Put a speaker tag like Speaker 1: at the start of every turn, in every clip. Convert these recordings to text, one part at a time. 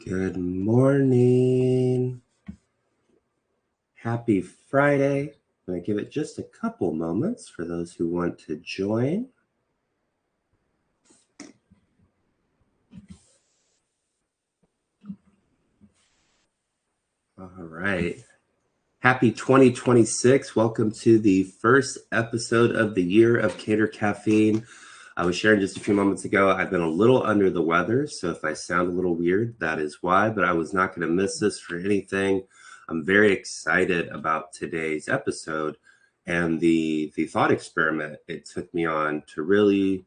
Speaker 1: Good morning. Happy Friday. I'm going to give it just a couple moments for those who want to join. All right. Happy 2026. Welcome to the first episode of the year of Cater Caffeine. I was sharing just a few moments ago, I've been a little under the weather, so if I sound a little weird, that is why, but I was not going to miss this for anything. I'm very excited about today's episode and the thought experiment it took me on to really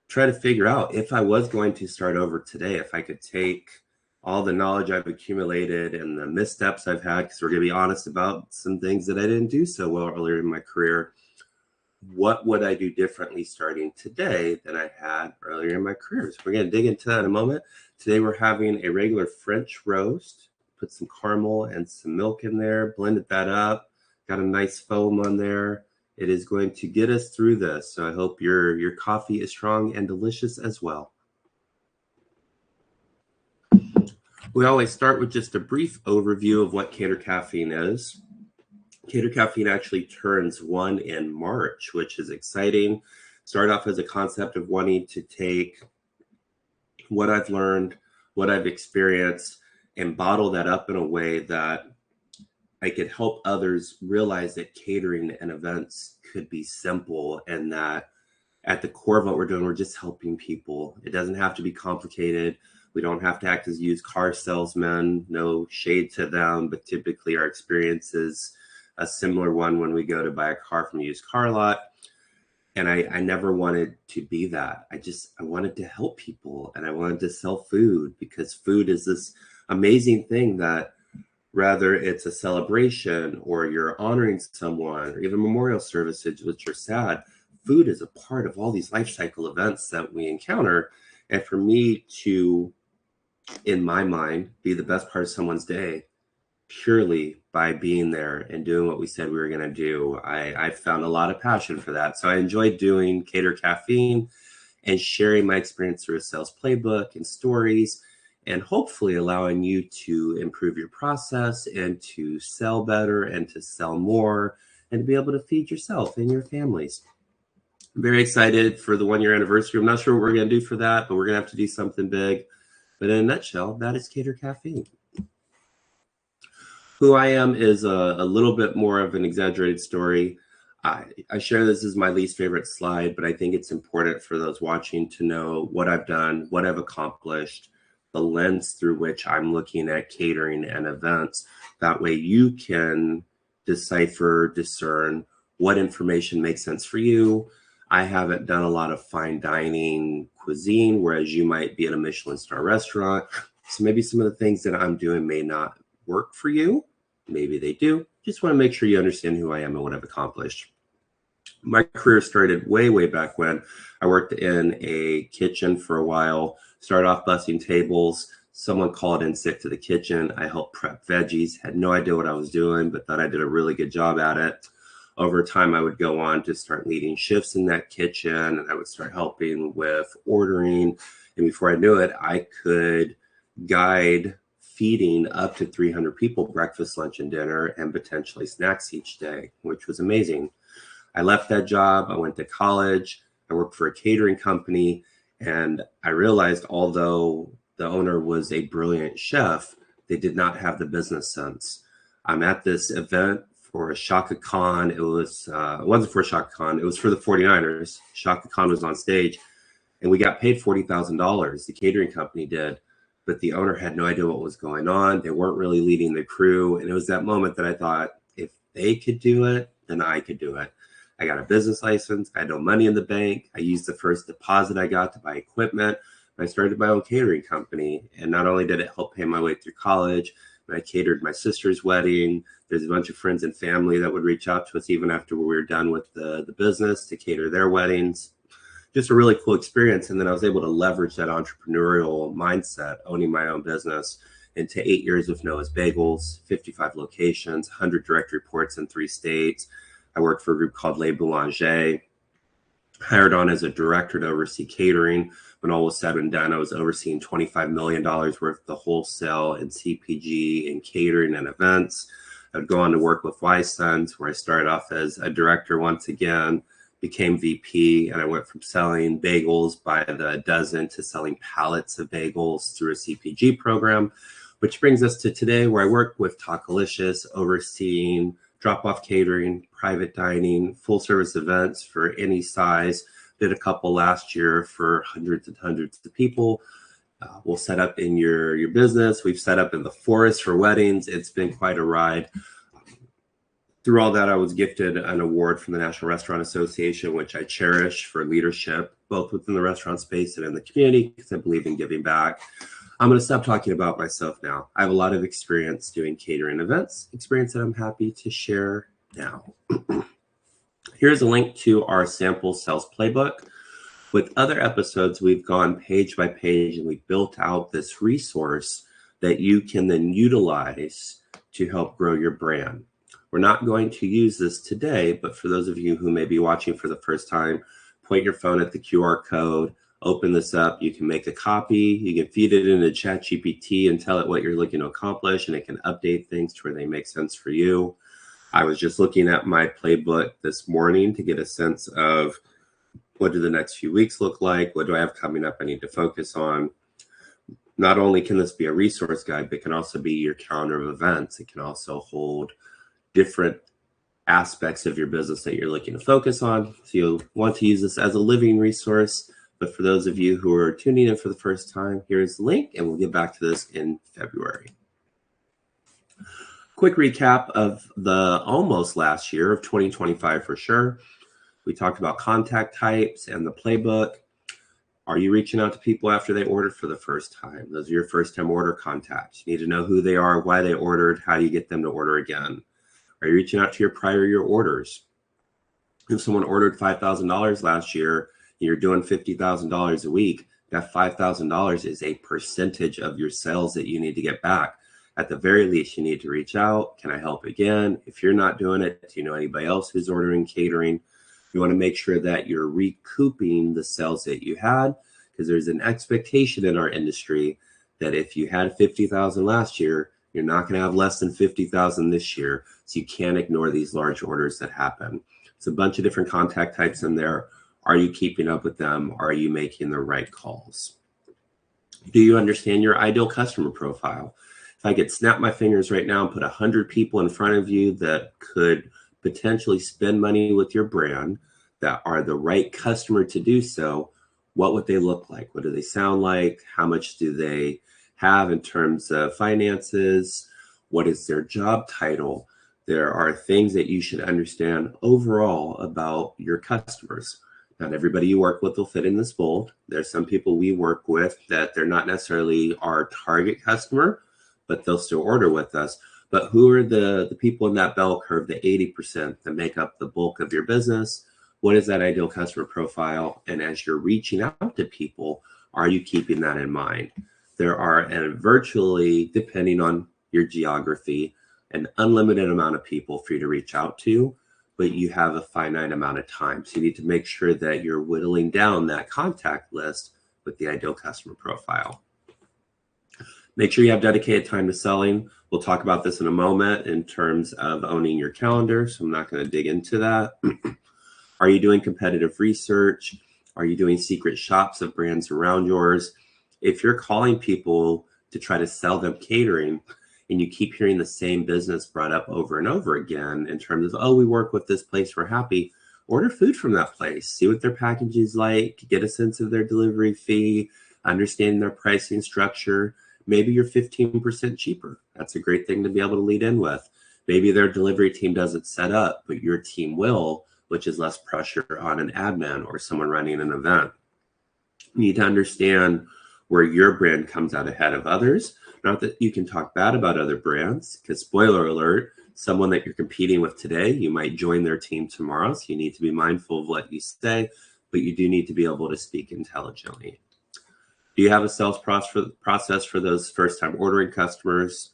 Speaker 1: try to figure out if I was going to start over today, if I could take all the knowledge I've accumulated and the missteps I've had, because we're going to be honest about some things that I didn't do so well earlier in my career. What would I do differently starting today than I had earlier in my career? So we're going to dig into that in a moment. Today we're having a regular French roast. Put some caramel and some milk in there, blended that up, got a nice foam on there. It is going to get us through this. So I hope your coffee is strong and delicious as well. We always start with just a brief overview of what Cater Caffeine is. Cater Caffeine actually turns 1 in March, which is exciting. Started off as a concept of wanting to take what I've learned, what I've experienced, and bottle that up in a way that I could help others realize that catering and events could be simple, and that at the core of what we're doing, we're just helping people. It doesn't have to be complicated. We don't have to act as used car salesmen. No shade to them, but typically our experience is a similar one when we go to buy a car from a used car lot. And I never wanted to be that. I wanted to help people, and I wanted to sell food, because food is this amazing thing that, whether it's a celebration or you're honoring someone or even memorial services, which are sad, food is a part of all these life cycle events that we encounter. And for me to, in my mind, be the best part of someone's day purely by being there and doing what we said we were going to do, I found a lot of passion for that. So I enjoyed doing Cater Caffeine and sharing my experience through a sales playbook and stories, and hopefully allowing you to improve your process and to sell better and to sell more and to be able to feed yourself and your families. I'm very excited for the 1-year anniversary. I'm not sure what we're going to do for that, but we're going to have to do something big. But in a nutshell, that is Cater Caffeine. Who I am is a little bit more of an exaggerated story. I share this as my least favorite slide, but I think it's important for those watching to know what I've done, what I've accomplished, the lens through which I'm looking at catering and events. That way you can decipher, discern what information makes sense for you. I haven't done a lot of fine dining cuisine, whereas you might be at a Michelin star restaurant. So maybe some of the things that I'm doing may not work for you. Maybe they do. Just want to make sure you understand who I am and what I've accomplished. My career started way back when. I worked in a kitchen for a while, started off bussing tables. Someone called in sick to the kitchen. I helped prep veggies, had no idea what I was doing, but thought I did a really good job at it. Over time, I would go on to start leading shifts in that kitchen, and I would start helping with ordering. And before I knew it, I could guide feeding up to 300 people breakfast, lunch, and dinner, and potentially snacks each day, which was amazing. I left that job. I went to college. I worked for a catering company, and I realized, although the owner was a brilliant chef, they did not have the business sense. I'm at this event for Shaka Khan. It wasn't for Shaka Khan. It was for the 49ers. Shaka Khan was on stage, and we got paid $40,000. The catering company did, but the owner had no idea what was going on. They weren't really leading the crew. And it was that moment that I thought, if they could do it, then I could do it. I got a business license. I had no money in the bank. I used the first deposit I got to buy equipment. I started my own catering company. And not only did it help pay my way through college, but I catered my sister's wedding. There's a bunch of friends and family that would reach out to us even after we were done with the business to cater their weddings. Just a really cool experience. And then I was able to leverage that entrepreneurial mindset, owning my own business, into 8 years of Noah's Bagels, 55 locations, 100 direct reports in 3 states. I worked for a group called Les Boulangers. Hired on as a director to oversee catering. When all was said and done, I was overseeing $25 million worth of the wholesale and CPG and catering and events. I'd go on to work with Wise Sons, where I started off as a director once again, became VP, and I went from selling bagels by the dozen to selling pallets of bagels through a CPG program, which brings us to today, where I work with Talkalicious, overseeing drop-off catering, private dining, full-service events for any size. Did a couple last year for hundreds and hundreds of people. We'll set up in your business. We've set up in the forest for weddings. It's been quite a ride. Through all that, I was gifted an award from the National Restaurant Association, which I cherish for leadership, both within the restaurant space and in the community, because I believe in giving back. I'm going to stop talking about myself now. I have a lot of experience doing catering events, experience that I'm happy to share now. Here's a link to our sample sales playbook. With other episodes, we've gone page by page and we've built out this resource that you can then utilize to help grow your brand. We're not going to use this today, but for those of you who may be watching for the first time, point your phone at the QR code, open this up. You can make a copy. You can feed it into ChatGPT and tell it what you're looking to accomplish, and it can update things to where they make sense for you. I was just looking at my playbook this morning to get a sense of what do the next few weeks look like? What do I have coming up I need to focus on? Not only can this be a resource guide, but it can also be your calendar of events. It can also hold different aspects of your business that you're looking to focus on. So you'll want to use this as a living resource. But for those of you who are tuning in for the first time, here's the link, and we'll get back to this in February. Quick recap of the almost last year of 2025 for sure. We talked about contact types and the playbook. Are you reaching out to people after they ordered for the first time? Those are your first time order contacts. You need to know who they are, why they ordered, how you get them to order again. Are you reaching out to your prior year orders? If someone ordered $5,000 last year, and you're doing $50,000 a week, that $5,000 is a percentage of your sales that you need to get back. At the very least, you need to reach out. Can I help again? If you're not doing it, do you know anybody else who's ordering catering? You want to make sure that you're recouping the sales that you had, because there's an expectation in our industry that if you had 50,000 last year, you're not going to have less than 50,000 this year. So you can't ignore these large orders that happen. It's a bunch of different contact types in there. Are you keeping up with them? Are you making the right calls? Do you understand your ideal customer profile? If I could snap my fingers right now and put 100 people in front of you that could potentially spend money with your brand, that are the right customer to do so, what would they look like? What do they sound like? How much do they have in terms of finances? What is their job title? There are things that you should understand overall about your customers. Not everybody you work with will fit in this mold. There's some people we work with that they're not necessarily our target customer, but they'll still order with us. But who are the people in that bell curve, the 80% that make up the bulk of your business? What is that ideal customer profile? And as you're reaching out to people, are you keeping that in mind? There are, and virtually, depending on your geography, an unlimited amount of people for you to reach out to, but you have a finite amount of time. So you need to make sure that you're whittling down that contact list with the ideal customer profile. Make sure you have dedicated time to selling. We'll talk about this in a moment in terms of owning your calendar, so I'm not going to dig into that. Are you doing competitive research? Are you doing secret shops of brands around yours? If you're calling people to try to sell them catering and you keep hearing the same business brought up over and over again in terms of, oh, we work with this place, we're happy, order food from that place. See what their package is like, get a sense of their delivery fee, understand their pricing structure. Maybe you're 15% cheaper. That's a great thing to be able to lead in with. Maybe their delivery team doesn't set up, but your team will, which is less pressure on an admin or someone running an event. You need to understand where your brand comes out ahead of others. Not that you can talk bad about other brands, because spoiler alert, someone that you're competing with today, you might join their team tomorrow. So you need to be mindful of what you say, but you do need to be able to speak intelligently. Do you have a sales process for those first-time ordering customers?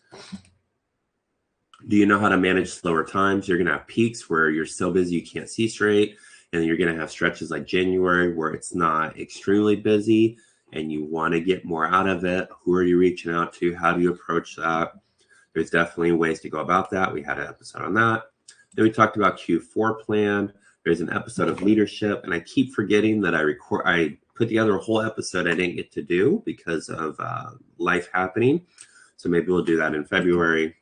Speaker 1: Do you know how to manage slower times? You're going to have peaks where you're so busy you can't see straight. And you're going to have stretches like January where it's not extremely busy and you want to get more out of it. Who are you reaching out to? How do you approach that? There's definitely ways to go about that. We had an episode on that. Then we talked about Q4 plan. There's an episode of leadership, and I keep forgetting that I put together a whole episode I didn't get to do because of life happening. So maybe we'll do that in February.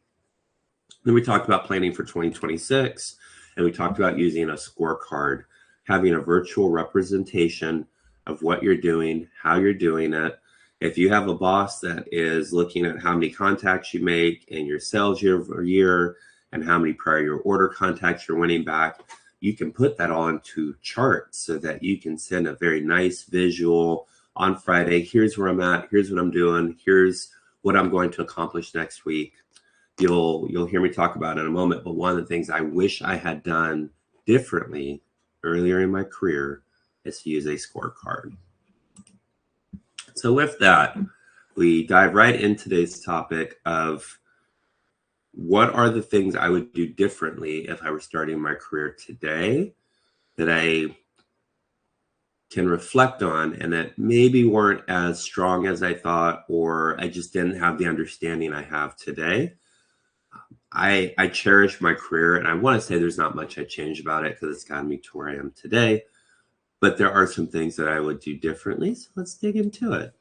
Speaker 1: Then we talked about planning for 2026, and we talked about using a scorecard, having a virtual representation of what you're doing, how you're doing it. If you have a boss that is looking at how many contacts you make and your sales year over year and how many prior year order contacts you're winning back, you can put that all into charts so that you can send a very nice visual on Friday. Here's where I'm at. Here's what I'm doing. Here's what I'm going to accomplish next week. You'll hear me talk about it in a moment, but one of the things I wish I had done differently earlier in my career is to use a scorecard. So with that, we dive right into today's topic of what are the things I would do differently if I were starting my career today that I can reflect on and that maybe weren't as strong as I thought, or I just didn't have the understanding I have today. I cherish my career, and I want to say there's not much I changed about it because it's gotten me to where I am today. But there are some things that I would do differently. So let's dig into it.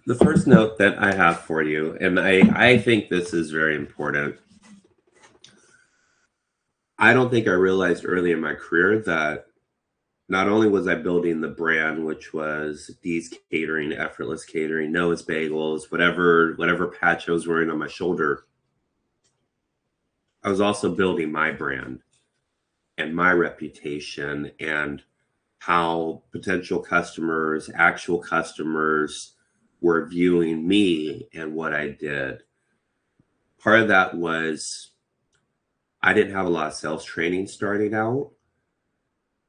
Speaker 1: The first note that I have for you, and I think this is very important. I don't think I realized early in my career that not only was I building the brand, which was Dees Catering, Effortless Catering, Noah's Bagels, whatever patch I was wearing on my shoulder, I was also building my brand and my reputation and how potential customers, actual customers were viewing me and what I did. Part of that was I didn't have a lot of sales training starting out,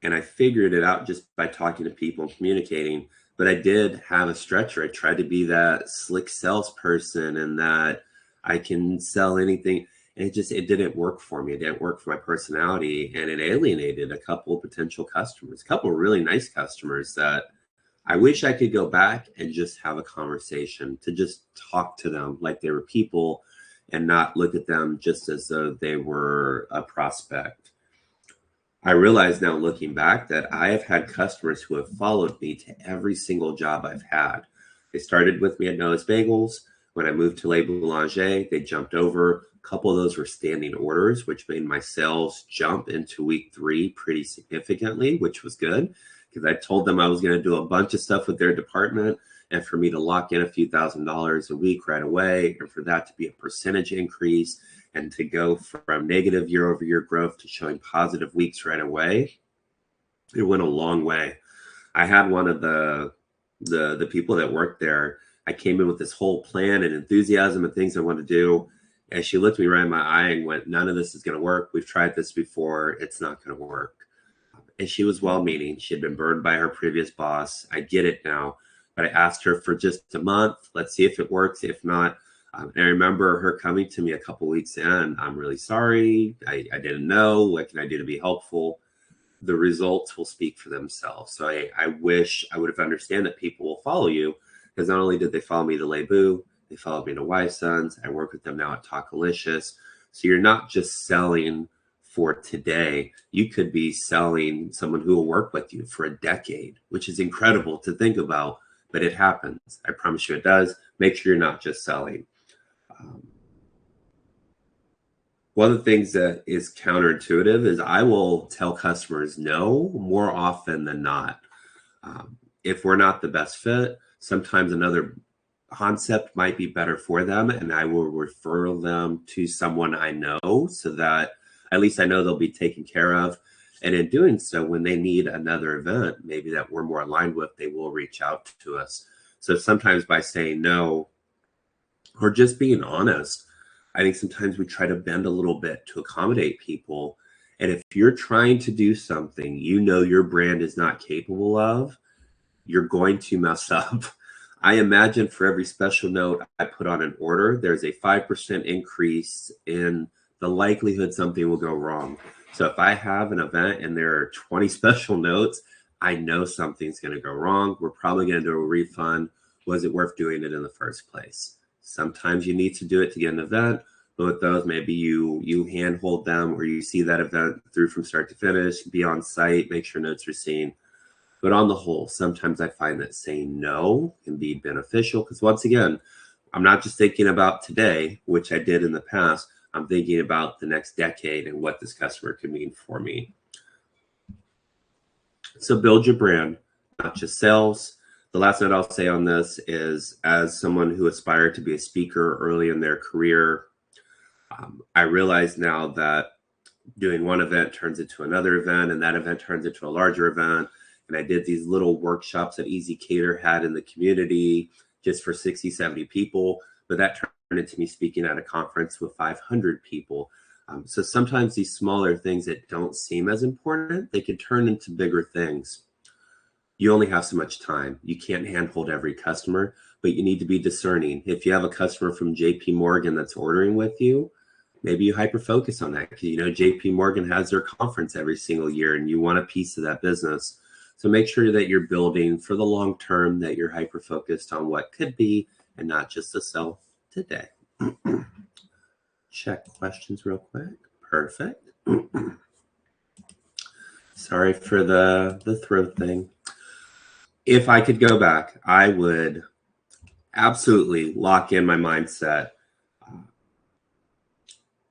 Speaker 1: and I figured it out just by talking to people and communicating. But I did have a stretch where I tried to be that slick salesperson and that I can sell anything. And it didn't work for me. It didn't work for my personality. And it alienated a couple of potential customers, a couple of really nice customers that I wish I could go back and just have a conversation, to just talk to them like they were people and not look at them just as though they were a prospect. I realize now, looking back, that I have had customers who have followed me to every single job I've had. They started with me at Noah's Bagels. When I moved to Le Boulanger, they jumped over. A couple of those were standing orders, which made my sales jump into week 3 pretty significantly, which was good because I told them I was going to do a bunch of stuff with their department, and for me to lock in a few $1,000s a week right away, and for that to be a percentage increase, and to go from negative year-over-year growth to showing positive weeks right away, it went a long way. I had one of the people that worked there. I came in with this whole plan and enthusiasm and things I wanted to do, and she looked me right in my eye and went, "None of this is going to work. We've tried this before. It's not going to work." And she was well-meaning. She had been burned by her previous boss. I get it now. But I asked her for just a month. Let's see if it works. If not, and I remember her coming to me a couple weeks in. "I'm really sorry. I didn't know. What can I do to be helpful?" The results will speak for themselves. So I wish I would have understood that people will follow you, because not only did they follow me to Lebu, they followed me to Wise Sons. I work with them now at Talkalicious. So you're not just selling for today. You could be selling someone who will work with you for a decade, which is incredible to think about, but it happens. I promise you it does. Make sure you're not just selling. One of the things that is counterintuitive is I will tell customers no more often than not. If we're not the best fit, sometimes another concept might be better for them, and I will refer them to someone I know so that at least I know they'll be taken care of. And in doing so, when they need another event, maybe that we're more aligned with, they will reach out to us. So sometimes by saying no or just being honest, I think sometimes we try to bend a little bit to accommodate people. And if you're trying to do something you know your brand is not capable of, you're going to mess up. I imagine for every special note I put on an order, there's a 5% increase in the likelihood something will go wrong. So if I have an event and there are 20 special notes, I know something's going to go wrong. We're probably going to do a refund. Was it worth doing it in the first place? Sometimes you need to do it to get an event, but with those, maybe you handhold them, or you see that event through from start to finish, be on site, make sure notes are seen. But on the whole, sometimes I find that saying no can be beneficial, because once again, I'm not just thinking about today, which I did in the past. I'm thinking about the next decade and what this customer could mean for me. So build your brand, not just sales. The last note I'll say on this is, as someone who aspired to be a speaker early in their career, I realize now that doing one event turns into another event, and that event turns into a larger event. And I did these little workshops that Easy Cater had in the community just for 60, 70 people. But that turned into me speaking at a conference with 500 people. So sometimes these smaller things that don't seem as important, they can turn into bigger things. You only have so much time. You can't handhold every customer, but you need to be discerning. If you have a customer from JP Morgan that's ordering with you, maybe you hyper focus on that, because JP Morgan has their conference every single year and you want a piece of that business. So make sure that you're building for the long term, that you're hyper focused on what could be and not just to sell today. Check questions real quick. Perfect. Sorry for the throat thing. If I could go back, I would absolutely lock in my mindset.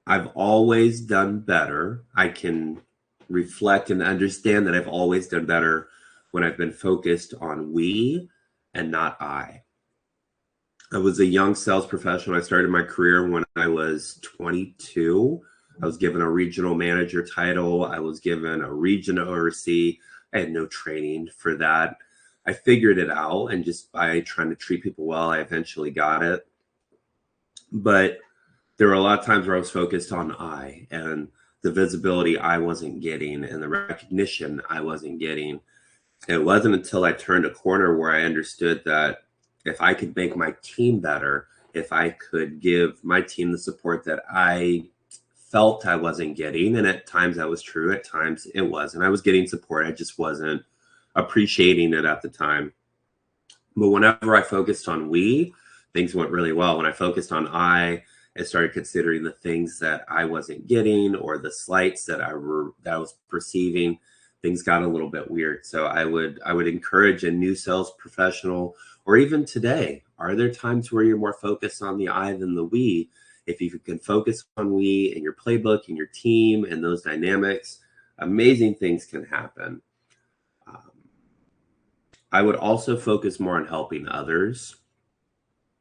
Speaker 1: I've always done better. I can reflect and understand that I've always done better when I've been focused on we and not I. I was a young sales professional. I started my career when I was 22. I was given a regional manager title. I was given a region to oversee. I had no training for that. I figured it out, and just by trying to treat people well, I eventually got it. But there were a lot of times where I was focused on I, and the visibility I wasn't getting and the recognition I wasn't getting. It wasn't until I turned a corner where I understood that if I could make my team better, if I could give my team the support that I felt I wasn't getting, and at times that was true, at times it wasn't. I was getting support, I just wasn't appreciating it at the time. But whenever I focused on we, things went really well. When I focused on I started considering the things that I wasn't getting, or the slights that I was perceiving, things got a little bit weird. So I would encourage a new sales professional, or even today, are there times where you're more focused on the I than the we? If you can focus on we and your playbook and your team and those dynamics, amazing things can happen. I would also focus more on helping others.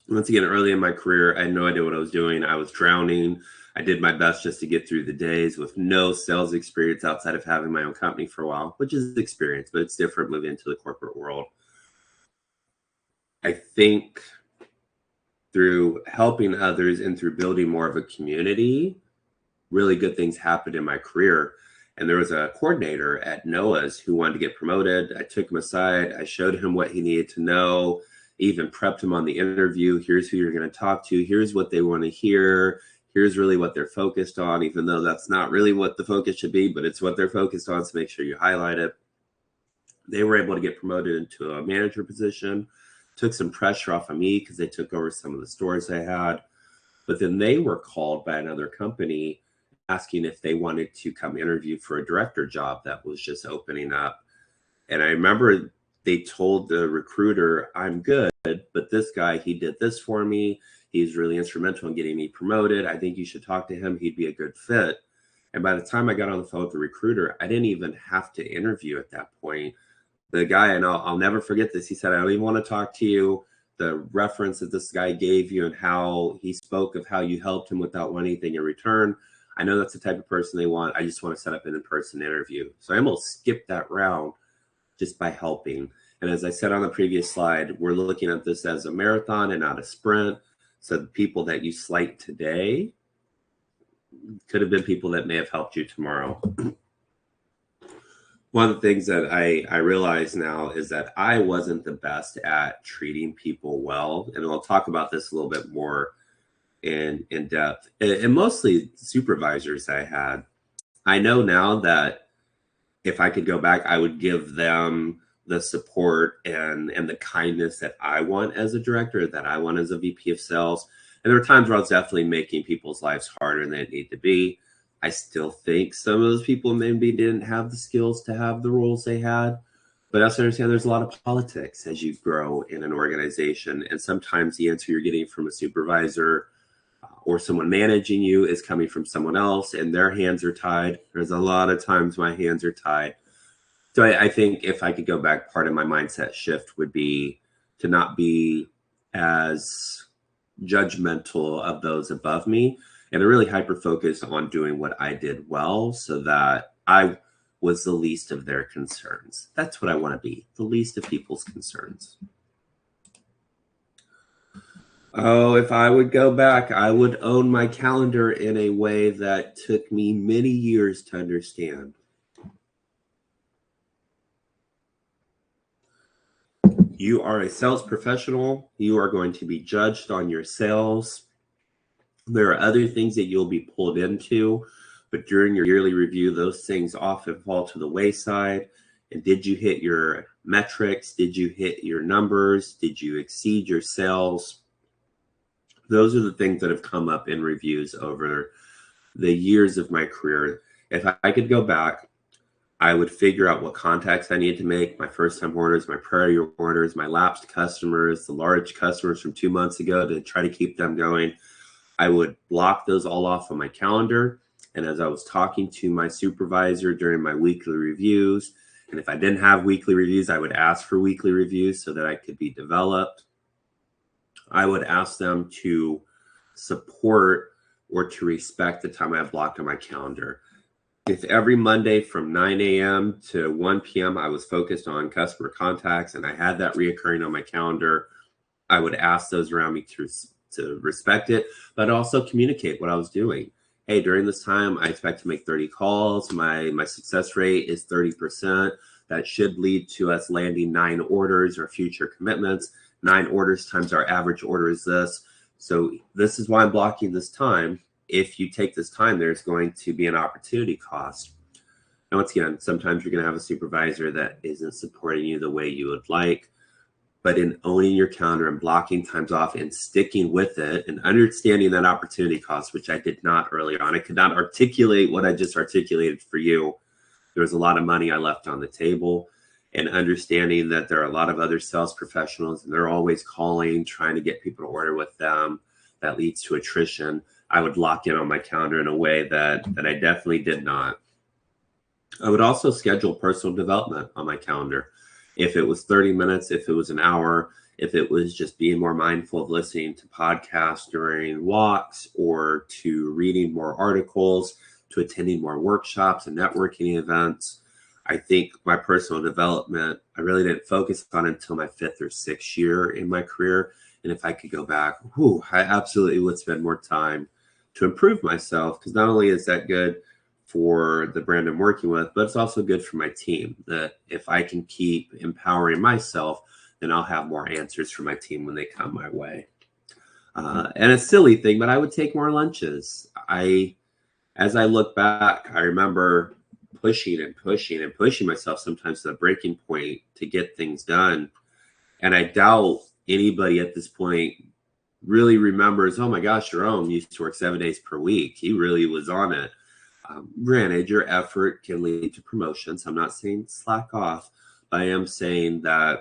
Speaker 1: Once again, early in my career, I had no idea what I was doing. I was drowning. I did my best just to get through the days with no sales experience outside of having my own company for a while, which is experience, but it's different moving into the corporate world. I think through helping others and through building more of a community, really good things happened in my career. And there was a coordinator at Noah's who wanted to get promoted. I took him aside. I showed him what he needed to know, even prepped him on the interview. Here's who you're going to talk to. Here's what they want to hear. Here's really what they're focused on, even though that's not really what the focus should be, but it's what they're focused on. So make sure you highlight it. They were able to get promoted into a manager position, took some pressure off of me because they took over some of the stores I had. But then they were called by another company asking if they wanted to come interview for a director job that was just opening up. And I remember they told the recruiter, I'm good, but this guy, he did this for me. He's really instrumental in getting me promoted. I think you should talk to him. He'd be a good fit. And by the time I got on the phone with the recruiter, I didn't even have to interview at that point. The guy, and I'll never forget this, he said, I don't even want to talk to you. The reference that this guy gave you and how he spoke of how you helped him without wanting anything in return, I know that's the type of person they want. I just want to set up an in-person interview. So I almost skipped that round just by helping. And as I said on the previous slide, we're looking at this as a marathon and not a sprint. So the people that you slight today could have been people that may have helped you tomorrow. One of the things that I realize now is that I wasn't the best at treating people well. And I'll talk about this a little bit more in depth. And mostly supervisors I had. I know now that if I could go back, I would give them the support and the kindness that I want as a director, that I want as a VP of sales. And there were times where I was definitely making people's lives harder than they need to be. I still think some of those people maybe didn't have the skills to have the roles they had. But I also understand there's a lot of politics as you grow in an organization. And sometimes the answer you're getting from a supervisor or someone managing you is coming from someone else and their hands are tied. There's a lot of times my hands are tied. So I think if I could go back, part of my mindset shift would be to not be as judgmental of those above me and to really hyper focus on doing what I did well so that I was the least of their concerns. That's what I want to be, the least of people's concerns. Oh, if I would go back, I would own my calendar in a way that took me many years to understand. You are a sales professional. You are going to be judged on your sales. There are other things that you'll be pulled into, but during your yearly review, those things often fall to the wayside. And did you hit your metrics? Did you hit your numbers? Did you exceed your sales? Those are the things that have come up in reviews over the years of my career. If I could go back, I would figure out what contacts I needed to make, my first-time orders, my priority orders, my lapsed customers, the large customers from 2 months ago to try to keep them going. I would block those all off on my calendar. And as I was talking to my supervisor during my weekly reviews, and if I didn't have weekly reviews, I would ask for weekly reviews so that I could be developed. I would ask them to support or to respect the time I have blocked on my calendar. If every Monday from 9 a.m. to 1 p.m. I was focused on customer contacts and I had that reoccurring on my calendar, I would ask those around me to respect it, but also communicate what I was doing. Hey, during this time, I expect to make 30 calls. My success rate is 30%. That should lead to us landing 9 orders or future commitments. 9 orders times our average order is this. So this is why I'm blocking this time. If you take this time, there's going to be an opportunity cost. And once again, sometimes you're going to have a supervisor that isn't supporting you the way you would like. But in owning your calendar and blocking times off and sticking with it and understanding that opportunity cost, which I did not earlier on, I could not articulate what I just articulated for you. There was a lot of money I left on the table, and understanding that there are a lot of other sales professionals and they're always calling, trying to get people to order with them. That leads to attrition. I would lock in on my calendar in a way that I definitely did not. I would also schedule personal development on my calendar. If it was 30 minutes, if it was an hour, if it was just being more mindful of listening to podcasts during walks or to reading more articles, to attending more workshops and networking events. I think my personal development, I really didn't focus on until my 5th or 6th year in my career. And if I could go back, I absolutely would spend more time to improve myself, because not only is that good for the brand I'm working with, but it's also good for my team. That if I can keep empowering myself, then I'll have more answers for my team when they come my way. And a silly thing, but I would take more lunches. As I look back, I remember pushing and pushing and pushing myself sometimes to the breaking point to get things done. And I doubt anybody at this point really remembers, oh my gosh, Jerome used to work 7 days per week. He really was on it. Granted, your effort can lead to promotions. I'm not saying slack off, but I am saying that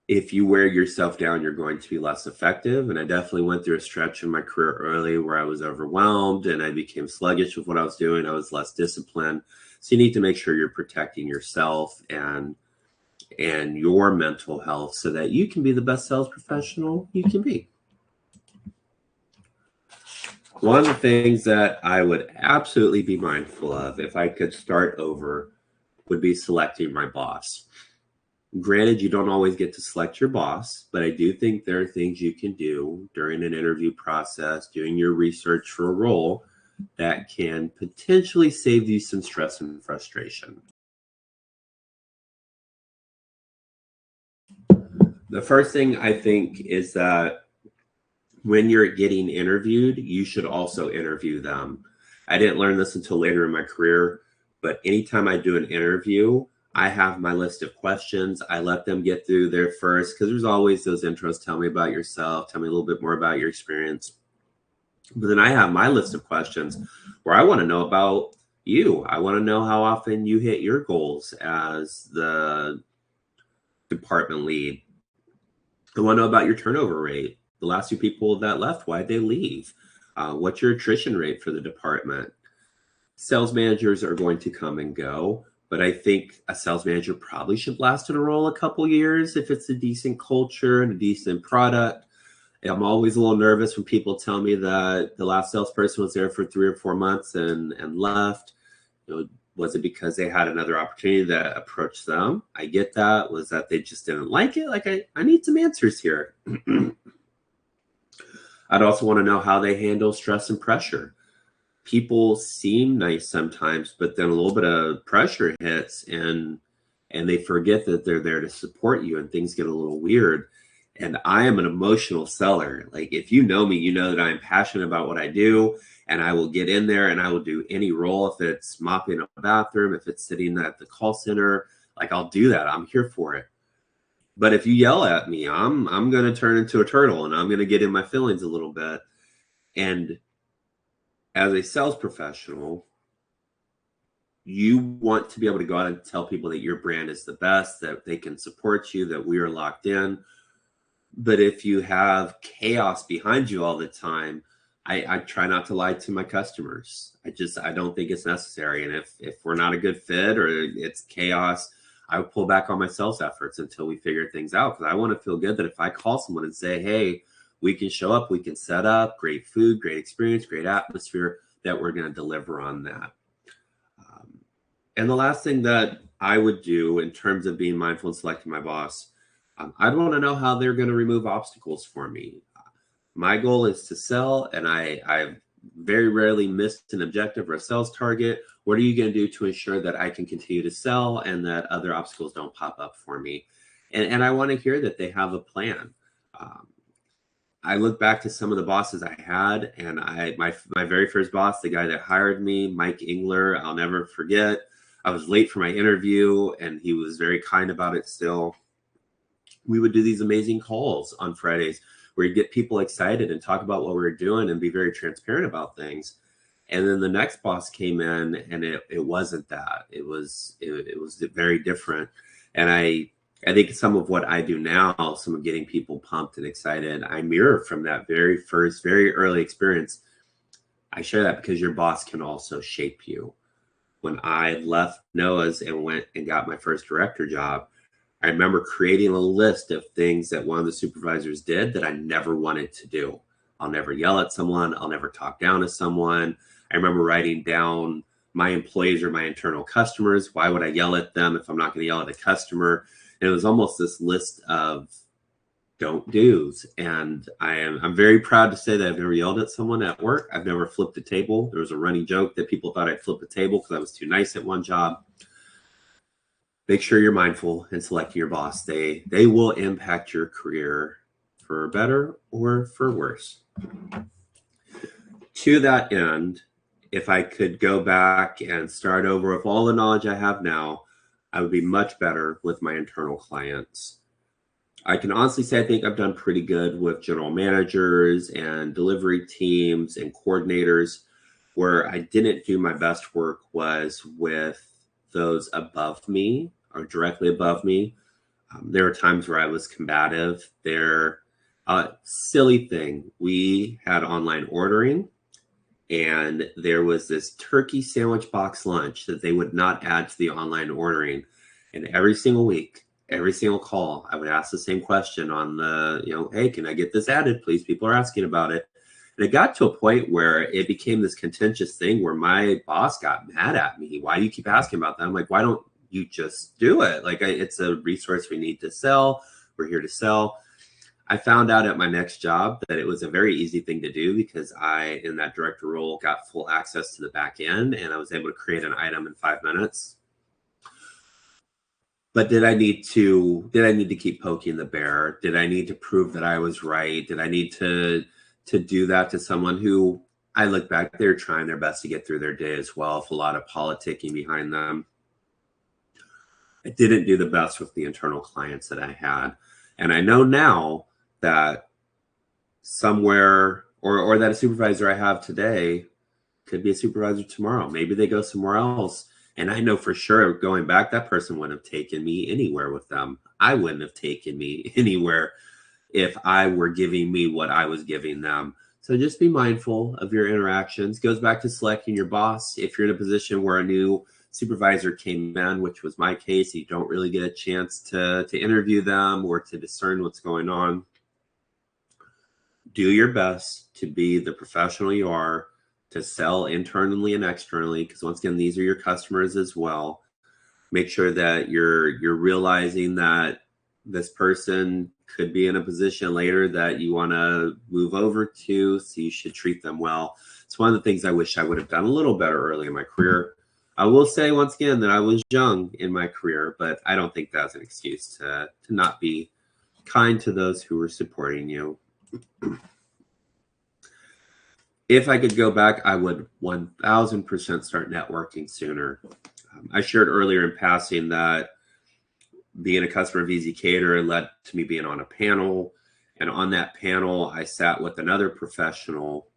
Speaker 1: if you wear yourself down, you're going to be less effective. And I definitely went through a stretch in my career early where I was overwhelmed and I became sluggish with what I was doing. I was less disciplined. So you need to make sure you're protecting yourself and your mental health so that you can be the best sales professional you can be. One of the things that I would absolutely be mindful of if I could start over would be selecting my boss. Granted, you don't always get to select your boss, but I do think there are things you can do during an interview process, doing your research for a role, that can potentially save you some stress and frustration. The first thing I think is that when you're getting interviewed, you should also interview them. I didn't learn this until later in my career, but anytime I do an interview, I have my list of questions. I let them get through there first because there's always those intros. Tell me about yourself. Tell me a little bit more about your experience. But then I have my list of questions where I want to know about you. I want to know how often you hit your goals as the department lead. I want to know about your turnover rate. The last two people that left, why'd they leave? What's your attrition rate for the department? Sales managers are going to come and go, but I think a sales manager probably should last in a role a couple years if it's a decent culture and a decent product. I'm always a little nervous when people tell me that the last salesperson was there for 3 or 4 months and left. Was it because they had another opportunity that approached them? I get that. Was that they just didn't like it? Like, I need some answers here. I'd also want to know how they handle stress and pressure. People seem nice sometimes, but then a little bit of pressure hits and they forget that they're there to support you and things get a little weird. And I am an emotional seller. Like, if you know me, you know that I'm passionate about what I do, and I will get in there and I will do any role. If it's mopping a bathroom, if it's sitting at the call center, like, I'll do that. I'm here for it. But if you yell at me, I'm going to turn into a turtle and I'm going to get in my feelings a little bit. And as a sales professional, you want to be able to go out and tell people that your brand is the best, that they can support you, that we are locked in. But if you have chaos behind you all the time, I try not to lie to my customers. I don't think it's necessary. And if we're not a good fit or it's chaos, I would pull back on my sales efforts until we figure things out. Because I want to feel good that if I call someone and say, hey, we can show up, we can set up, great food, great experience, great atmosphere, that we're going to deliver on that. And the last thing that I would do in terms of being mindful and selecting my boss, I'd want to know how they're going to remove obstacles for me. My goal is to sell, and I've very rarely missed an objective or a sales target. What are you going to do to ensure that I can continue to sell and that other obstacles don't pop up for me? And I want to hear that they have a plan. I look back to some of the bosses I had, and my very first boss, the guy that hired me, Mike Engler, I'll never forget. I was late for my interview, and he was very kind about it still. We would do these amazing calls on Fridays where you get people excited and talk about what we were doing and be very transparent about things. And then the next boss came in and it wasn't that. It was very different. And I think some of what I do now, some of getting people pumped and excited, I mirror from that very first, very early experience. I share that because your boss can also shape you. When I left Noah's and went and got my first director job, I remember creating a list of things that one of the supervisors did that I never wanted to do. I'll never yell at someone. I'll never talk down to someone. I remember writing down my employees or my internal customers. Why would I yell at them if I'm not going to yell at a customer? And it was almost this list of don't do's. And I'm very proud to say that I've never yelled at someone at work. I've never flipped a table. There was a running joke that people thought I'd flip a table because I was too nice at one job. Make sure you're mindful in selecting your boss. They will impact your career for better or for worse. To that end, if I could go back and start over with all the knowledge I have now, I would be much better with my internal clients. I can honestly say I think I've done pretty good with general managers and delivery teams and coordinators. Where I didn't do my best work was with those above me or directly above me. There were times where I was combative. Silly thing. We had online ordering, and there was this turkey sandwich box lunch that they would not add to the online ordering. And every single week, every single call, I would ask the same question on the, hey, can I get this added, please? People are asking about it. And it got to a point where it became this contentious thing where my boss got mad at me. Why do you keep asking about that? I'm like, why don't you just do it? Like, it's a resource we need to sell. We're here to sell. I found out at my next job that it was a very easy thing to do because I, in that director role, got full access to the back end and I was able to create an item in 5 minutes. But did I need to keep poking the bear? Did I need to prove that I was right? Did I need to do that to someone who I look back, they're trying their best to get through their day as well, with a lot of politicking behind them. I didn't do the best with the internal clients that I had. And I know now that somewhere, or that a supervisor I have today could be a supervisor tomorrow. Maybe they go somewhere else. And I know for sure going back, that person wouldn't have taken me anywhere with them. I wouldn't have taken me anywhere if I were giving me what I was giving them. So just be mindful of your interactions. Goes back to selecting your boss. If you're in a position where a new supervisor came in, which was my case, you don't really get a chance to interview them or to discern what's going on. Do your best to be the professional you are, to sell internally and externally, because once again, these are your customers as well. Make sure that you're realizing that this person could be in a position later that you want to move over to, so you should treat them well. It's one of the things I wish I would have done a little better early in my career. I will say once again that I was young in my career, but I don't think that's an excuse to not be kind to those who were supporting you. If I could go back, I would 1000% start networking sooner. I shared earlier in passing that being a customer of Easy Cater led to me being on a panel. And on that panel, I sat with another professional.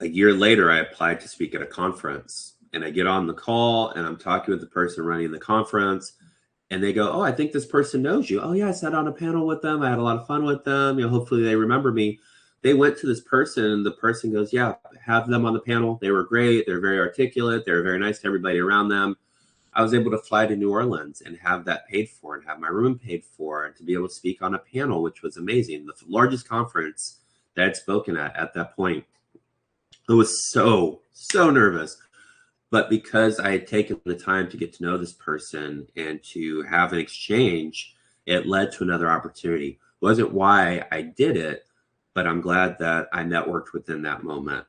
Speaker 1: A year later, I applied to speak at a conference. And I get on the call and I'm talking with the person running the conference. And they go, "Oh, I think this person knows you." "Oh, yeah, I sat on a panel with them. I had a lot of fun with them. Hopefully they remember me." They went to this person and the person goes, "Yeah, have them on the panel. They were great. They're very articulate. They were very nice to everybody around them." I was able to fly to New Orleans and have that paid for and have my room paid for and to be able to speak on a panel, which was amazing. The largest conference that I'd spoken at that point. I was so nervous. But because I had taken the time to get to know this person and to have an exchange, it led to another opportunity. It wasn't why I did it, but I'm glad that I networked within that moment.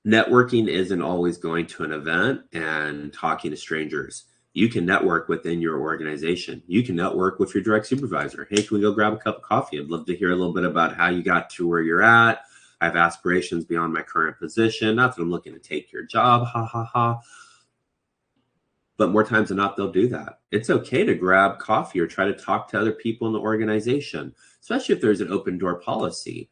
Speaker 1: Networking isn't always going to an event and talking to strangers. You can network within your organization. You can network with your direct supervisor. "Hey, can we go grab a cup of coffee? I'd love to hear a little bit about how you got to where you're at. I have aspirations beyond my current position. Not that I'm looking to take your job, ha, ha, ha." But more times than not, they'll do that. It's okay to grab coffee or try to talk to other people in the organization, especially if there's an open door policy.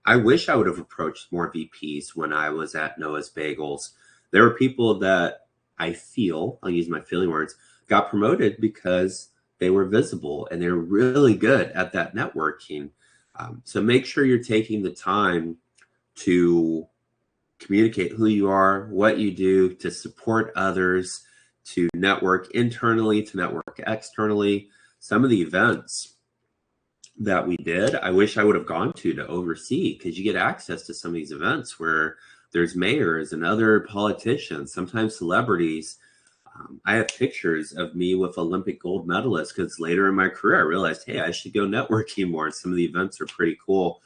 Speaker 1: I wish I would have approached more VPs when I was at Noah's Bagels. There were people that I feel, I'll use my feeling words, got promoted because they were visible and they're really good at that networking. So make sure you're taking the time to communicate who you are, what you do, to support others, to network internally, to network externally. Some of the events that we did, I wish I would have gone to oversee, because you get access to some of these events where there's mayors and other politicians, sometimes celebrities. I have pictures of me with Olympic gold medalists because later in my career, I realized, hey, I should go networking more. Some of the events are pretty cool.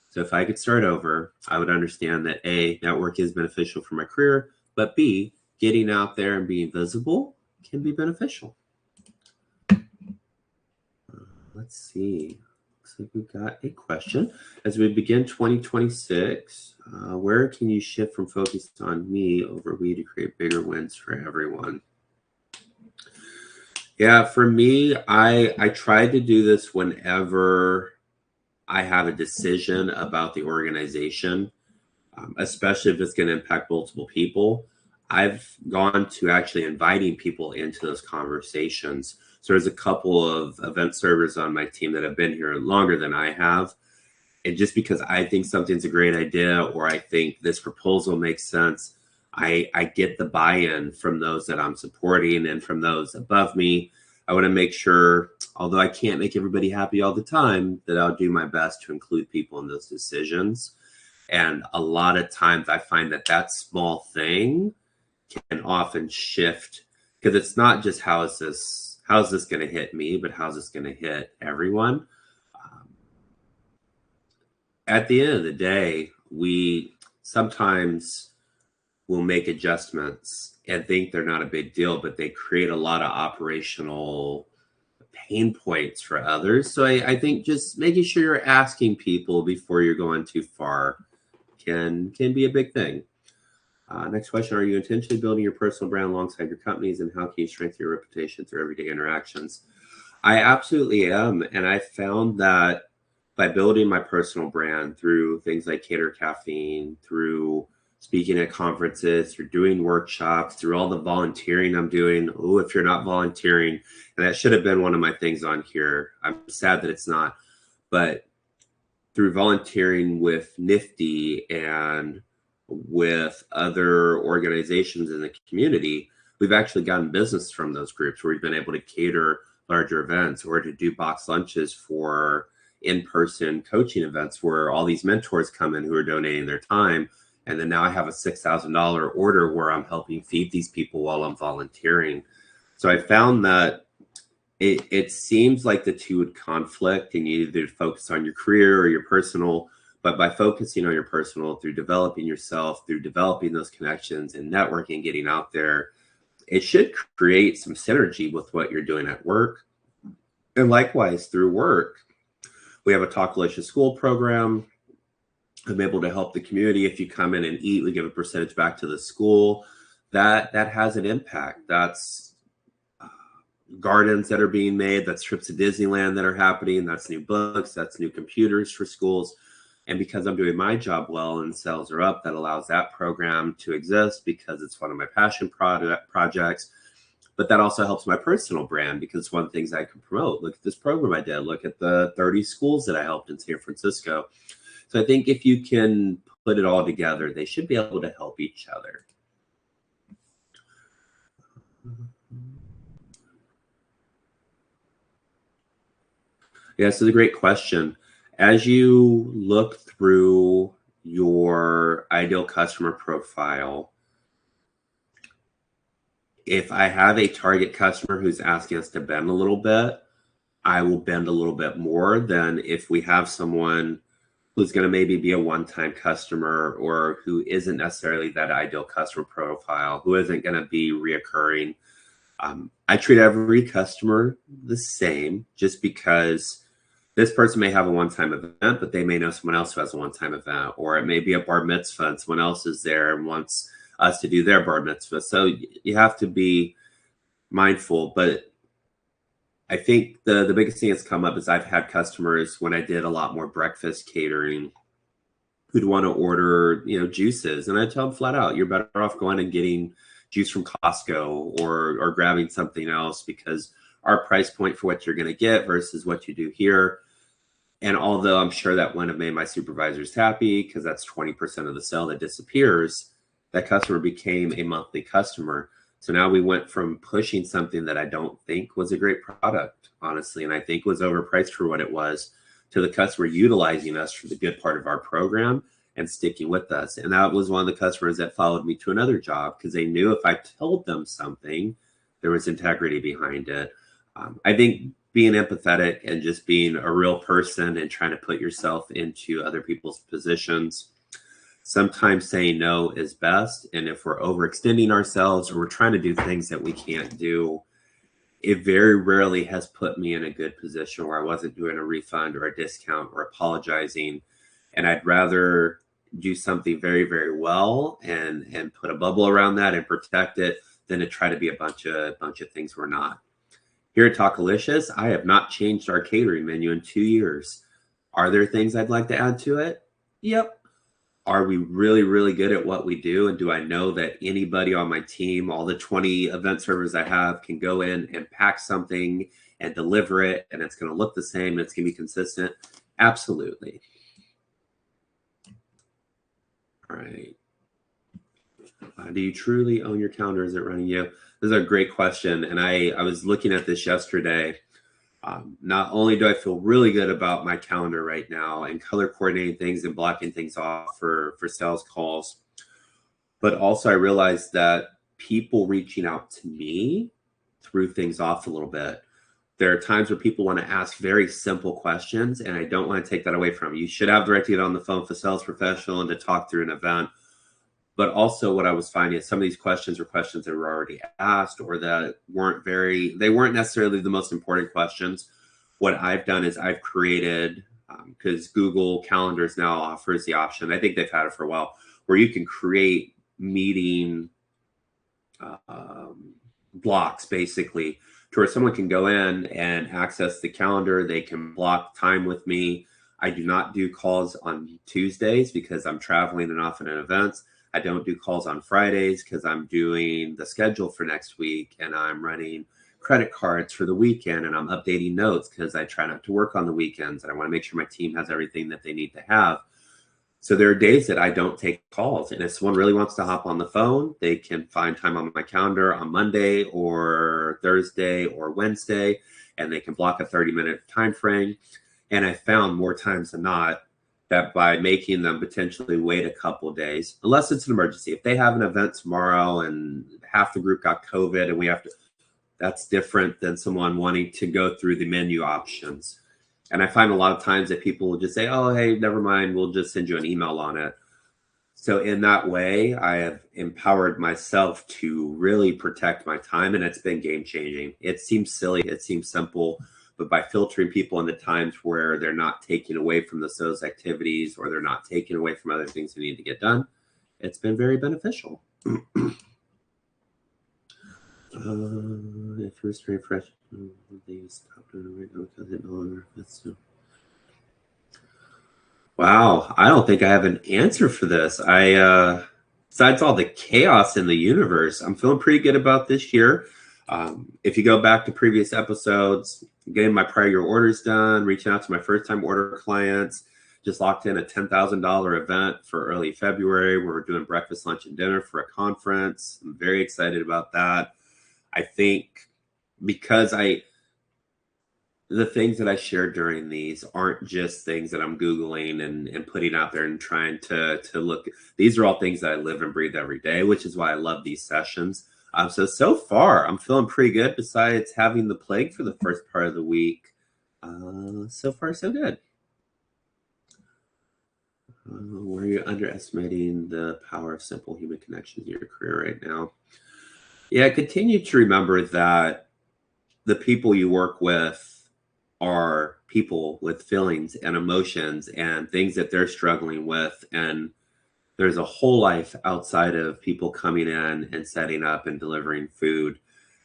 Speaker 1: So if I could start over, I would understand that A, network is beneficial for my career, but B, getting out there and being visible can be beneficial. Let's see. Looks like we've got a question. As we begin 2026, where can you shift from focus on me over we to create bigger wins for everyone? Yeah, for me, I try to do this whenever I have a decision about the organization, especially if it's going to impact multiple people. I've gone to actually inviting people into those conversations. So there's a couple of event servers on my team that have been here longer than I have. And just because I think something's a great idea or I think this proposal makes sense, I get the buy-in from those that I'm supporting and from those above me. I want to make sure, although I can't make everybody happy all the time, that I'll do my best to include people in those decisions. And a lot of times I find that that small thing can often shift, because it's not just how's this going to hit me, but how's this going to hit everyone. At the end of the day, we sometimes will make adjustments and think they're not a big deal, but they create a lot of operational pain points for others. So I think just making sure you're asking people before you're going too far can be a big thing. Next question, are you intentionally building your personal brand alongside your companies, and how can you strengthen your reputation through everyday interactions? I absolutely am. And I found that by building my personal brand through things like Cater Caffeine, through speaking at conferences, through doing workshops, through all the volunteering I'm doing. Oh, if you're not volunteering, and that should have been one of my things on here. I'm sad that it's not. But through volunteering with Nifty and with other organizations in the community, we've actually gotten business from those groups where we've been able to cater larger events or to do box lunches for in-person coaching events where all these mentors come in who are donating their time. And then now I have a $6,000 order where I'm helping feed these people while I'm volunteering. So I found that it seems like the two would conflict, and you either focus on your career or your personal. But by focusing on your personal, through developing yourself, through developing those connections and networking, getting out there, it should create some synergy with what you're doing at work. And likewise, through work, we have a Talkalicious School program. I'm able to help the community. If you come in and eat, we give a percentage back to the school. That has an impact. That's gardens that are being made. That's trips to Disneyland that are happening. That's new books. That's new computers for schools. And because I'm doing my job well and sales are up, that allows that program to exist because it's one of my passion projects. But that also helps my personal brand because it's one of the things I can promote. Look at this program I did. Look at the 30 schools that I helped in San Francisco. So I think if you can put it all together, they should be able to help each other. Yeah, this is a great question. As you look through your ideal customer profile, if I have a target customer who's asking us to bend a little bit, I will bend a little bit more than if we have someone who's going to maybe be a one-time customer or who isn't necessarily that ideal customer profile, who isn't going to be reoccurring. I treat every customer the same just because this person may have a one-time event, but they may know someone else who has a one-time event, or it may be a bar mitzvah and someone else is there and wants us to do their bar mitzvah. So you have to be mindful. But I think the biggest thing that's come up is I've had customers when I did a lot more breakfast catering who'd want to order, juices. And I tell them flat out, you're better off going and getting juice from Costco or grabbing something else, because our price point for what you're going to get versus what you do here. And although I'm sure that wouldn't have made my supervisors happy because that's 20% of the sale that disappears, that customer became a monthly customer. So now we went from pushing something that I don't think was a great product, honestly, and I think was overpriced for what it was, to the customer utilizing us for the good part of our program and sticking with us. And that was one of the customers that followed me to another job because they knew if I told them something, there was integrity behind it. I think being empathetic and just being a real person and trying to put yourself into other people's positions, sometimes saying no is best. And if we're overextending ourselves or we're trying to do things that we can't do, it very rarely has put me in a good position where I wasn't doing a refund or a discount or apologizing. And I'd rather do something very, very well and put a bubble around that and protect it than to try to be a bunch of things we're not. Here at Talkalicious, I have not changed our catering menu in 2 years. Are there things I'd like to add to it? Yep. Are we really, really good at what we do? And do I know that anybody on my team, all the 20 event servers I have, can go in and pack something and deliver it, and it's going to look the same and it's going to be consistent? Absolutely. All right. Do you truly own your calendar? Is it running you? This is a great question. And I was looking at this yesterday. Not only do I feel really good about my calendar right now and color coordinating things and blocking things off for sales calls, but also I realized that people reaching out to me threw things off a little bit. There are times where people want to ask very simple questions, and I don't want to take that away from you. You should have the right to get on the phone with a sales professional and to talk through an event. But also what I was finding is some of these questions were questions that were already asked, or that they weren't necessarily the most important questions. What I've done is I've created, because Google Calendars now offers the option, I think they've had it for a while, where you can create meeting blocks, basically, to where someone can go in and access the calendar. They can block time with me. I do not do calls on Tuesdays because I'm traveling and often at events. I don't do calls on Fridays because I'm doing the schedule for next week and I'm running credit cards for the weekend, and I'm updating notes because I try not to work on the weekends and I want to make sure my team has everything that they need to have. So there are days that I don't take calls. And if someone really wants to hop on the phone, they can find time on my calendar on Monday or Thursday or Wednesday, and they can block a 30-minute time frame. And I found more times than not that by making them potentially wait a couple of days, unless it's an emergency, if they have an event tomorrow and half the group got COVID and we have to, that's different than someone wanting to go through the menu options. And I find a lot of times that people will just say, oh, hey, never mind, we'll just send you an email on it. So in that way, I have empowered myself to really protect my time, and it's been game changing. It seems silly, it seems simple, but by filtering people into times where they're not taking away from those activities, or they're not taking away from other things that need to get done, it's been very beneficial. If you're very fresh, they stop doing it right now because it no longer fits. Wow, I don't think I have an answer for this. Besides all the chaos in the universe, I'm feeling pretty good about this year. If you go back to previous episodes, getting my prior year orders done, reaching out to my first time order clients, just locked in a $10,000 event for early February where we're doing breakfast, lunch, and dinner for a conference. I'm very excited about that. I think because the things that I shared during these aren't just things that I'm Googling and putting out there and trying to look. These are all things that I live and breathe every day, which is why I love these sessions. So far, I'm feeling pretty good besides having the plague for the first part of the week. So far, so good. Were you underestimating the power of simple human connections in your career right now? Yeah, continue to remember that the people you work with are people with feelings and emotions and things that they're struggling with. And there's a whole life outside of people coming in and setting up and delivering food.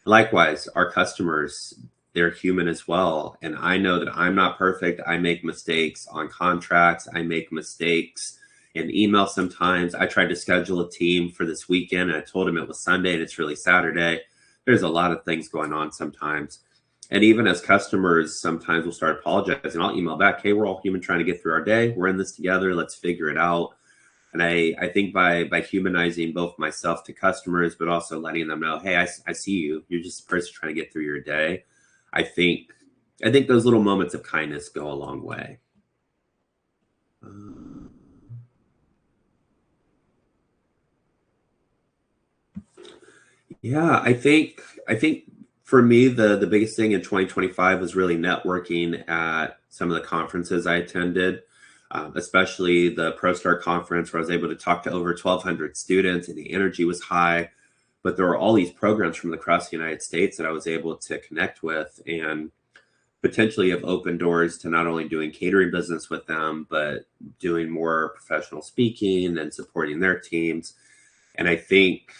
Speaker 1: Likewise, our customers, they're human as well. And I know that I'm not perfect. I make mistakes on contracts. I make mistakes in email sometimes. I tried to schedule a team for this weekend and I told them it was Sunday and it's really Saturday. There's a lot of things going on sometimes. And even as customers, sometimes we'll start apologizing. I'll email back, hey, we're all human trying to get through our day. We're in this together. Let's figure it out. And I think by humanizing both myself to customers, but also letting them know, hey, I see you. You're just a person trying to get through your day. I think those little moments of kindness go a long way. Yeah, I think for me, the biggest thing in 2025 was really networking at some of the conferences I attended, especially the ProStar conference where I was able to talk to over 1,200 students and the energy was high. But there were all these programs from across the United States that I was able to connect with and potentially have opened doors to not only doing catering business with them, but doing more professional speaking and supporting their teams. And I think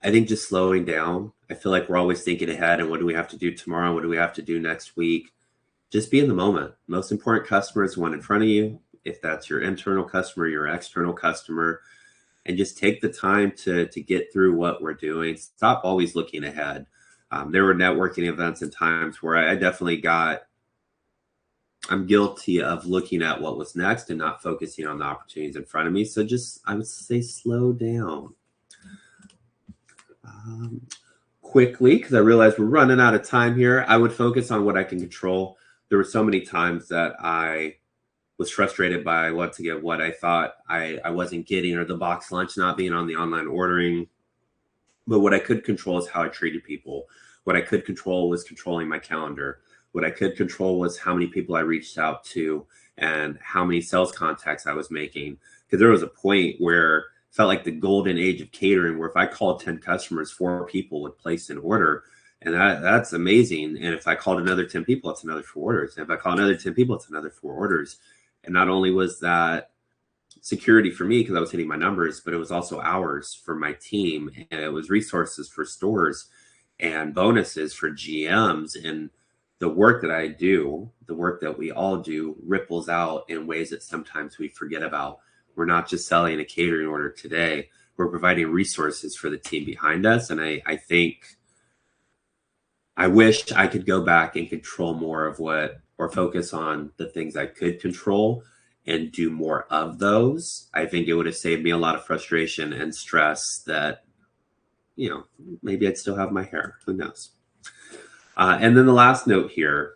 Speaker 1: just slowing down. I feel like we're always thinking ahead and what do we have to do tomorrow? What do we have to do next week? Just be in the moment. Most important customer is the one in front of you. If that's your internal customer, your external customer, and just take the time to get through what we're doing. Stop always looking ahead. There were networking events and times where I definitely I'm guilty of looking at what was next and not focusing on the opportunities in front of me. So just, I would say, slow down. Quickly, because I realize we're running out of time here, I would focus on what I can control. There were so many times that I was frustrated by, once again, what I thought I wasn't getting, or the box lunch not being on the online ordering. But what I could control is how I treated people. What I could control was controlling my calendar. What I could control was how many people I reached out to and how many sales contacts I was making. Because there was a point where felt like the golden age of catering, where if I called 10 customers, 4 people would place an order. And that's amazing. And if I called another 10 people, it's another 4 orders. And if I call another 10 people, it's another 4 orders. And not only was that security for me because I was hitting my numbers, but it was also hours for my team, and it was resources for stores and bonuses for GMs. And the work that I do, the work that we all do, ripples out in ways that sometimes we forget about. We're not just selling a catering order today. We're providing resources for the team behind us. And I think I wish I could go back and control more of what, or focus on the things I could control and do more of those. I think it would have saved me a lot of frustration and stress that, you know, maybe I'd still have my hair. Who knows? And then the last note here,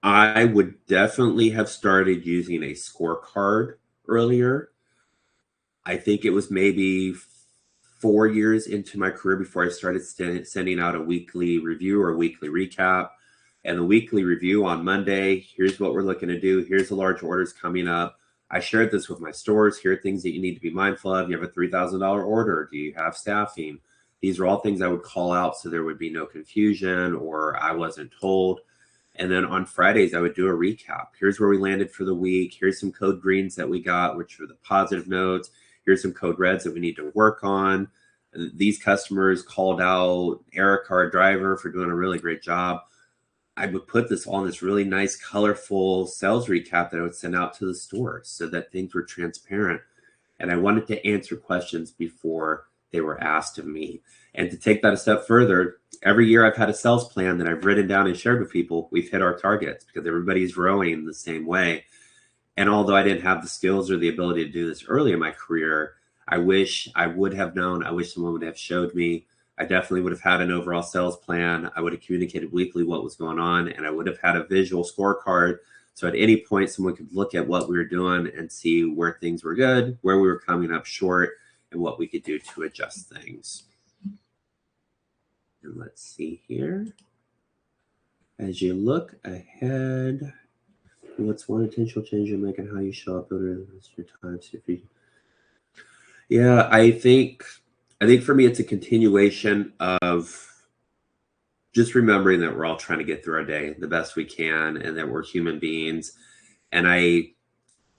Speaker 1: I would definitely have started using a scorecard earlier. I think it was maybe 4 years into my career before I started sending out a weekly review or a weekly recap. And the weekly review on Monday, here's what we're looking to do. Here's the large orders coming up. I shared this with my stores. Here are things that you need to be mindful of. You have a $3,000 order. Do you have staffing? These are all things I would call out so there would be no confusion or I wasn't told. And then on Fridays, I would do a recap. Here's where we landed for the week. Here's some code greens that we got, which are the positive notes. Here's some code reds that we need to work on. These customers called out Eric, our driver, for doing a really great job. I would put this on this really nice, colorful sales recap that I would send out to the stores so that things were transparent. And I wanted to answer questions before they were asked of me. And to take that a step further, every year I've had a sales plan that I've written down and shared with people. We've hit our targets because everybody's rowing the same way. And although I didn't have the skills or the ability to do this early in my career, I wish I would have known. I wish someone would have showed me. I definitely would have had an overall sales plan. I would have communicated weekly what was going on, and I would have had a visual scorecard. So at any point, someone could look at what we were doing and see where things were good, where we were coming up short, and what we could do to adjust things. And let's see here. As you look ahead, what's one intentional change you make in how you show up over your time? Yeah, I think for me, it's a continuation of just remembering that we're all trying to get through our day the best we can and that we're human beings. And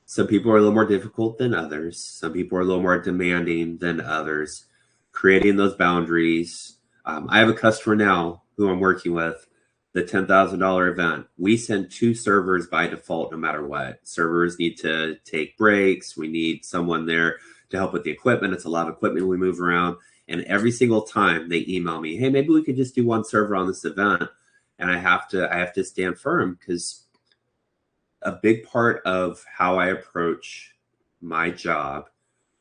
Speaker 1: some people are a little more difficult than others. Some people are a little more demanding than others. Creating those boundaries. I have a customer now who I'm working with, the $10,000 event. We send 2 servers by default no matter what. Servers need to take breaks. We need someone there to help with the equipment. It's a lot of equipment we move around. And every single time they email me, hey, maybe we could just do 1 server on this event. And I have to stand firm, because a big part of how I approach my job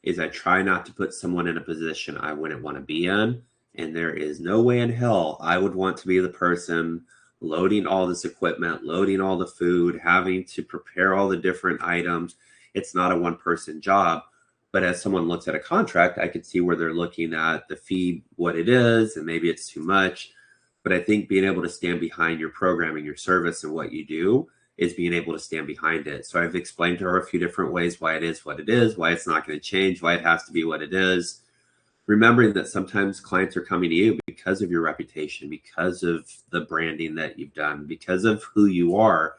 Speaker 1: is I try not to put someone in a position I wouldn't want to be in. And there is no way in hell I would want to be the person loading all this equipment, loading all the food, having to prepare all the different items. It's not a one-person job. But as someone looks at a contract, I could see where they're looking at the fee, what it is, and maybe it's too much. But I think being able to stand behind your programming, your service, and what you do is being able to stand behind it. So I've explained to her a few different ways why it is what it is, why it's not going to change, why it has to be what it is. Remembering that sometimes clients are coming to you because of your reputation, because of the branding that you've done, because of who you are,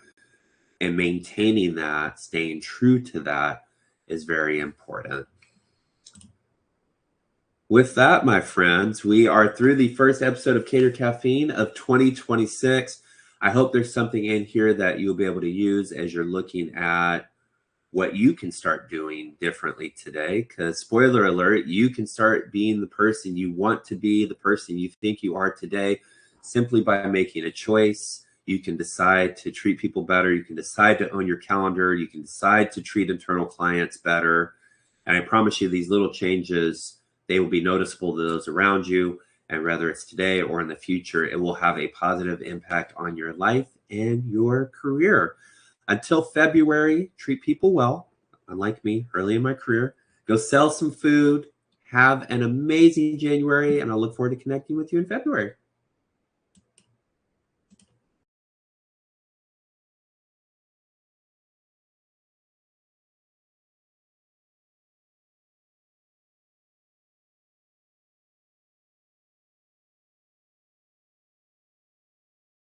Speaker 1: and maintaining that, staying true to that, is very important. With that, my friends, we are through the first episode of Cater Caffeine of 2026. I hope there's something in here that you'll be able to use as you're looking at what you can start doing differently today. Because spoiler alert, you can start being the person you want to be, the person you think you are today, simply by making a choice. You can decide to treat people better. You can decide to own your calendar. You can decide to treat internal clients better. And I promise you, these little changes, they will be noticeable to those around you. And whether it's today or in the future, it will have a positive impact on your life and your career. Until February, treat people well. Unlike me, early in my career, go sell some food. Have an amazing January, and I look forward to connecting with you in February.